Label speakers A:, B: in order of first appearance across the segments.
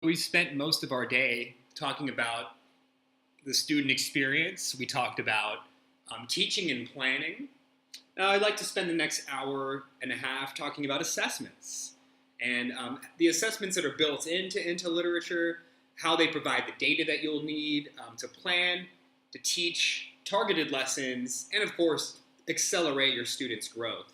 A: We spent most of our day talking about the student experience. We talked about teaching and planning. Now, I'd like to spend the next hour and a half talking about assessments and the assessments that are built into literature, how they provide the data that you'll need to plan, to teach targeted lessons, and of course, accelerate your students' growth.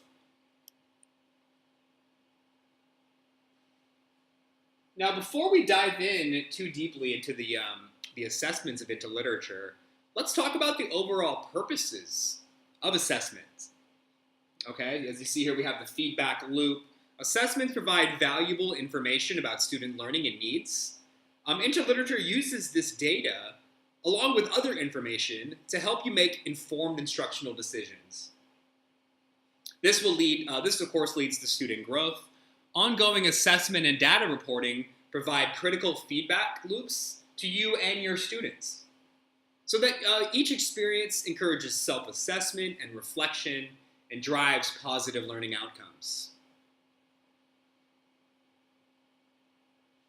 A: Now, before we dive in too deeply into the assessments of literature, let's talk about the overall purposes of assessments. Okay, as you see here, we have the feedback loop. Assessments provide valuable information about student learning and needs. Literature uses this data along with other information to help you make informed instructional decisions. This of course, leads to student growth. Ongoing assessment and data reporting provide critical feedback loops to you and your students, so that each experience encourages self-assessment and reflection and drives positive learning outcomes.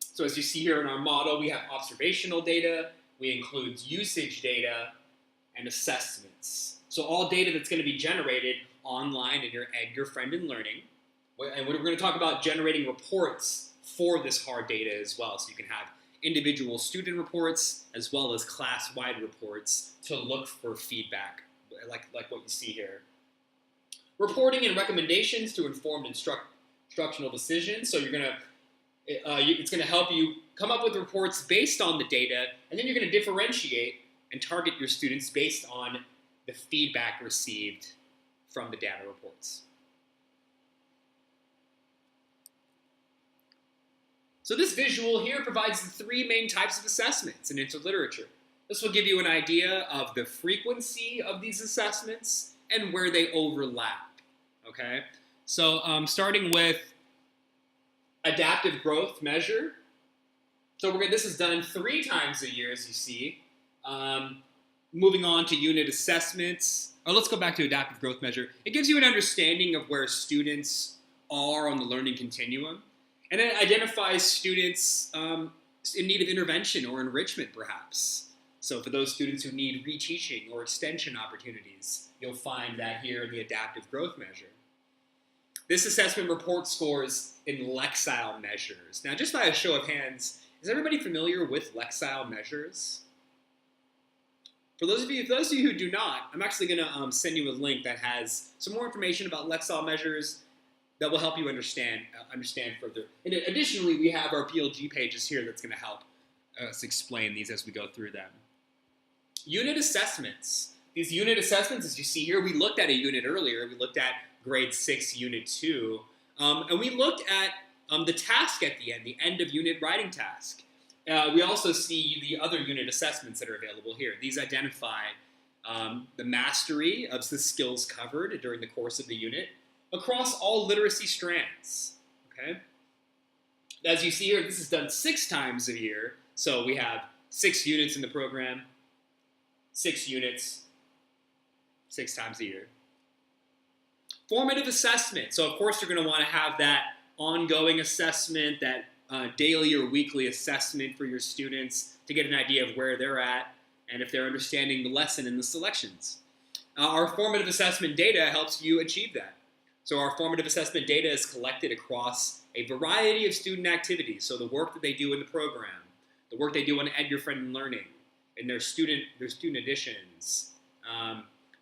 A: So as you see here in our model, we have observational data, we include usage data, and assessments. So all data that's going to be generated online in your Your Friend in Learning. And we're going to talk about generating reports for this hard data as well. So you can have individual student reports as well as class-wide reports to look for feedback, like what you see here. Reporting and recommendations to informed instructional decisions. So it's going to help you come up with reports based on the data, and then you're going to differentiate and target your students based on the feedback received from the data reports. So this visual here provides the three main types of assessments in interliterature. This will give you an idea of the frequency of these assessments and where they overlap. Okay, so starting with adaptive growth measure. So this is done 3 times a year, as you see. Moving on to unit assessments. Or let's go back to adaptive growth measure. It gives you an understanding of where students are on the learning continuum. And it identifies students in need of intervention or enrichment, perhaps. So for those students who need reteaching or extension opportunities, you'll find that here in the adaptive growth measure. This assessment reports scores in Lexile measures. Now, just by a show of hands, is everybody familiar with Lexile measures? For those of you who do not, I'm actually going to send you a link that has some more information about Lexile measures that will help you understand further. And additionally, we have our PLG pages here that's going to help us explain these as we go through them. Unit assessments. These unit assessments, as you see here, we looked at a unit earlier. We looked at grade 6, unit 2. And we looked at the task at the end of unit writing task. We also see the other unit assessments that are available here. These identify the mastery of the skills covered during the course of the unit across all literacy strands. Okay? As you see here, this is done 6 times a year. So we have 6 units in the program, 6 units, 6 times a year. Formative assessment. So of course you're going to want to have that ongoing assessment, that daily or weekly assessment for your students to get an idea of where they're at and if they're understanding the lesson and the selections. Our formative assessment data helps you achieve that. So our formative assessment data is collected across a variety of student activities. So the work that they do in the program, the work they do on Your Friend in Learning, and their student editions,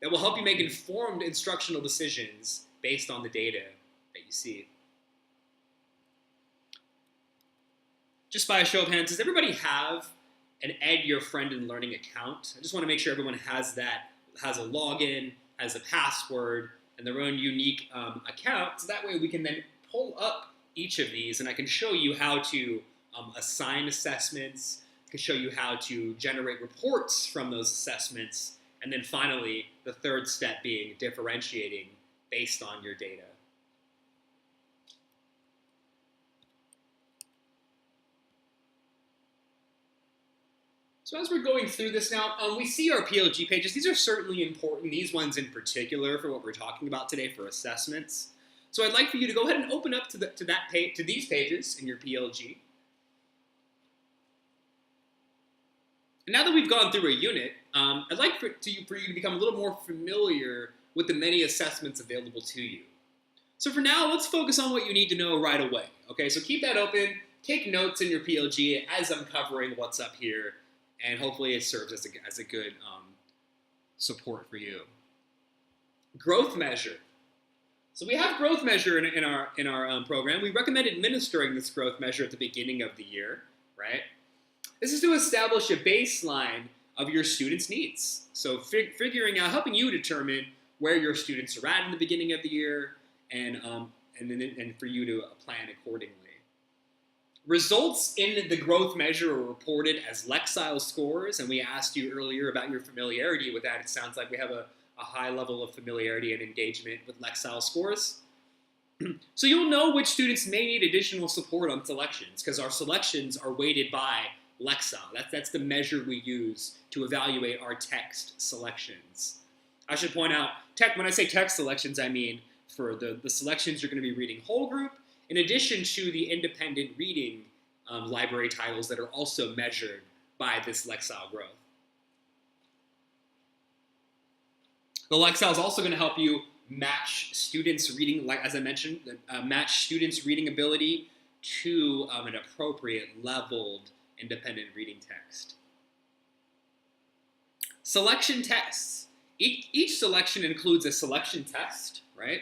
A: that will help you make informed instructional decisions based on the data that you see. Just by a show of hands, does everybody have an Your Friend in Learning account? I just want to make sure everyone has that, has a login, has a password, and their own unique account, so that way we can then pull up each of these, and I can show you how to assign assessments, I can show you how to generate reports from those assessments, and then finally, the third step being differentiating based on your data. So as we're going through this now, we see our PLG pages. These are certainly important, these ones in particular for what we're talking about today for assessments. So I'd like for you to go ahead and open up to these pages in your PLG. And now that we've gone through a unit, I'd like for you to become a little more familiar with the many assessments available to you. So for now, let's focus on what you need to know right away. Okay, so keep that open. Take notes in your PLG as I'm covering what's up here, and hopefully it serves as a good support for you. Growth measure. So we have growth measure in our program. We recommend administering this growth measure at the beginning of the year, right? This is to establish a baseline of your students' needs. So figuring out, helping you determine where your students are at in the beginning of the year, and for you to plan accordingly. Results in the growth measure are reported as Lexile scores, and we asked you earlier about your familiarity with that. It sounds like we have a high level of familiarity and engagement with Lexile scores. So you'll know which students may need additional support on selections, because our selections are weighted by Lexile. That's the measure we use to evaluate our text selections. I should point out, when I say text selections, I mean for the selections you're going to be reading whole group, in addition to the independent reading library titles that are also measured by this Lexile growth. The Lexile is also going to help you match students' reading, like as I mentioned, match students' reading ability to an appropriate leveled independent reading text. Selection tests. Each selection includes a selection test, right?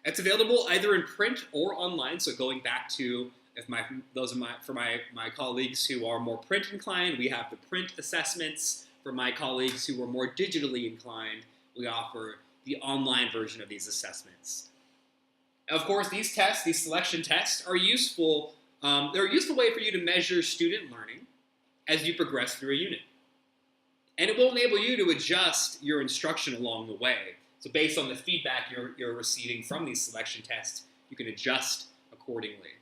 A: It's available either in print or online. So going back to for my colleagues who are more print inclined, we have the print assessments. For my colleagues who are more digitally inclined, we offer the online version of these assessments. Of course, these selection tests, are useful. They're a useful way for you to measure student learning as you progress through a unit. And it will enable you to adjust your instruction along the way. So based on the feedback you're receiving from these selection tests, you can adjust accordingly.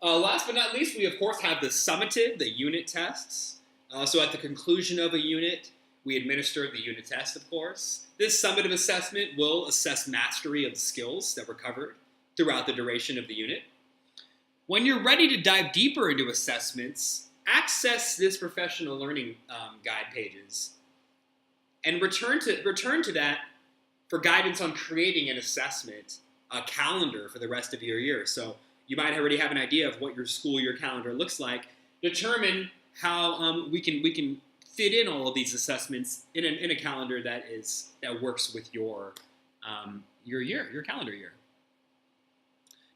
A: Last but not least, we of course have the summative, the unit tests. So at the conclusion of a unit, we administer the unit test, of course. This summative assessment will assess mastery of the skills that were covered throughout the duration of the unit. When you're ready to dive deeper into assessments, access this professional learning guide pages and return to that for guidance on creating an assessment calendar for the rest of your year. So you might already have an idea of what your school year calendar looks like. Determine how we can fit in all of these assessments in a calendar that works with your calendar year.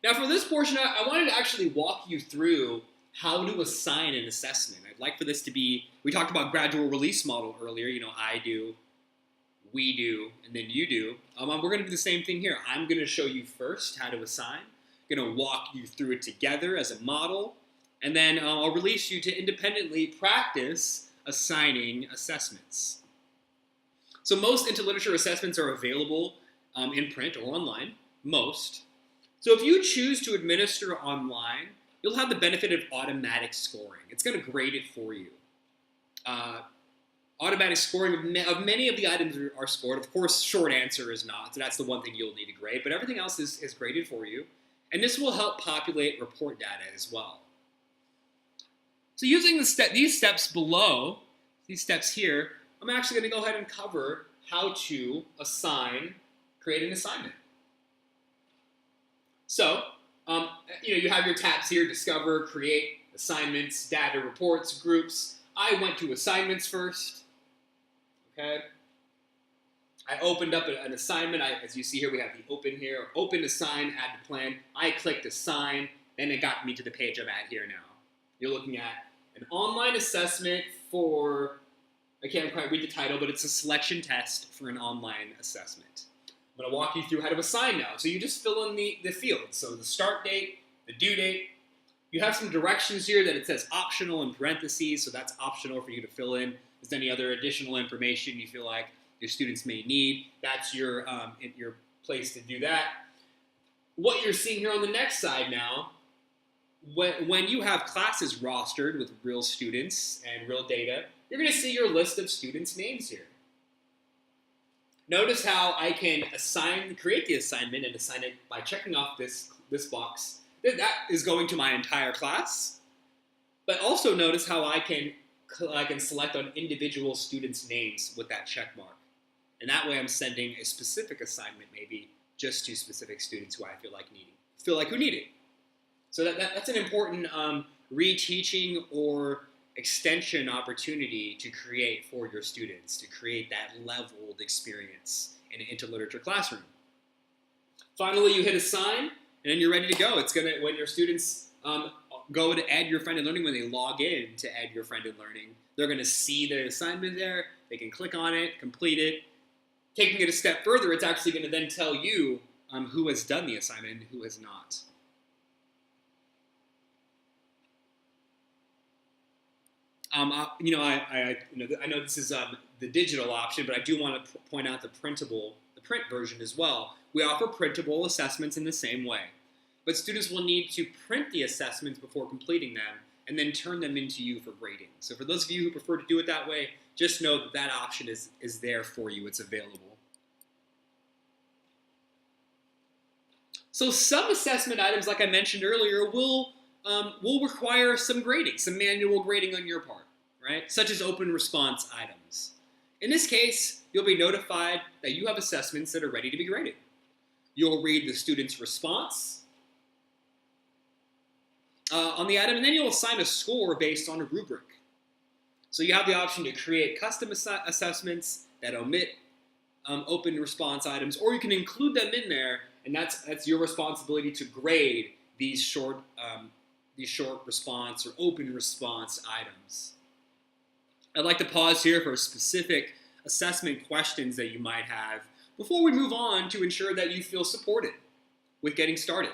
A: Now for this portion, I wanted to actually walk you through how to assign an assessment. I'd like for this to be, we talked about gradual release model earlier, I do, we do, and then you do. We're going to do the same thing here. I'm going to show you first how to assign. I'm going to walk you through it together as a model, and then I'll release you to independently practice assigning assessments. So most InterLiterature assessments are available in print or online, most. So if you choose to administer online, you'll have the benefit of automatic scoring. It's going to grade it for you. Automatic scoring of many of the items are scored. Of course, short answer is not, so that's the one thing you'll need to grade, but everything else is graded for you. And this will help populate report data as well. So using these steps below, these steps here, I'm actually going to go ahead and cover how to create an assignment. So, you have your tabs here: discover, create, assignments, data, reports, groups. I went to assignments first. Okay. I opened up an assignment. As you see here, we have the open here. Open, assign, add to plan. I clicked assign, and it got me to the page I'm at here now. You're looking at an online assessment for, I can't quite read the title, but it's a selection test for an online assessment. I'm going to walk you through how to assign now. So you just fill in the fields. So the start date, the due date. You have some directions here that it says optional in parentheses, so that's optional for you to fill in. If there's any other additional information you feel like your students may need, that's your place to do that. What you're seeing here on the next side now, when you have classes rostered with real students and real data, you're going to see your list of students' names here. Notice how I can create the assignment and assign it by checking off this box. That is going to my entire class. But also notice how I can I can select on individual students' names with that check mark. And that way I'm sending a specific assignment maybe just to specific students who I feel like who need it. So that's an important reteaching or extension opportunity to create for your students, to create that leveled experience in an interliterature classroom. Finally, you hit assign, and then you're ready to go. It's gonna, when your students go to Add Your Friend in Learning, when they log in to Add Your Friend in Learning, they're gonna see the assignment there. They can click on it, complete it. Taking it a step further, it's actually gonna then tell you who has done the assignment and who has not. I know this is the digital option, but I do want to point out the print version as well. We offer printable assessments in the same way, but students will need to print the assessments before completing them and then turn them into you for grading. So for those of you who prefer to do it that way, just know that that option is there for you. It's available. So some assessment items, like I mentioned earlier, will require some grading, some manual grading on your part, right? Such as open response items. In this case, you'll be notified that you have assessments that are ready to be graded. You'll read the student's response on the item, and then you'll assign a score based on a rubric. So you have the option to create custom assessments that omit open response items, or you can include them in there, and that's your responsibility to grade these short response or open response items. I'd like to pause here for specific assessment questions that you might have before we move on to ensure that you feel supported with getting started.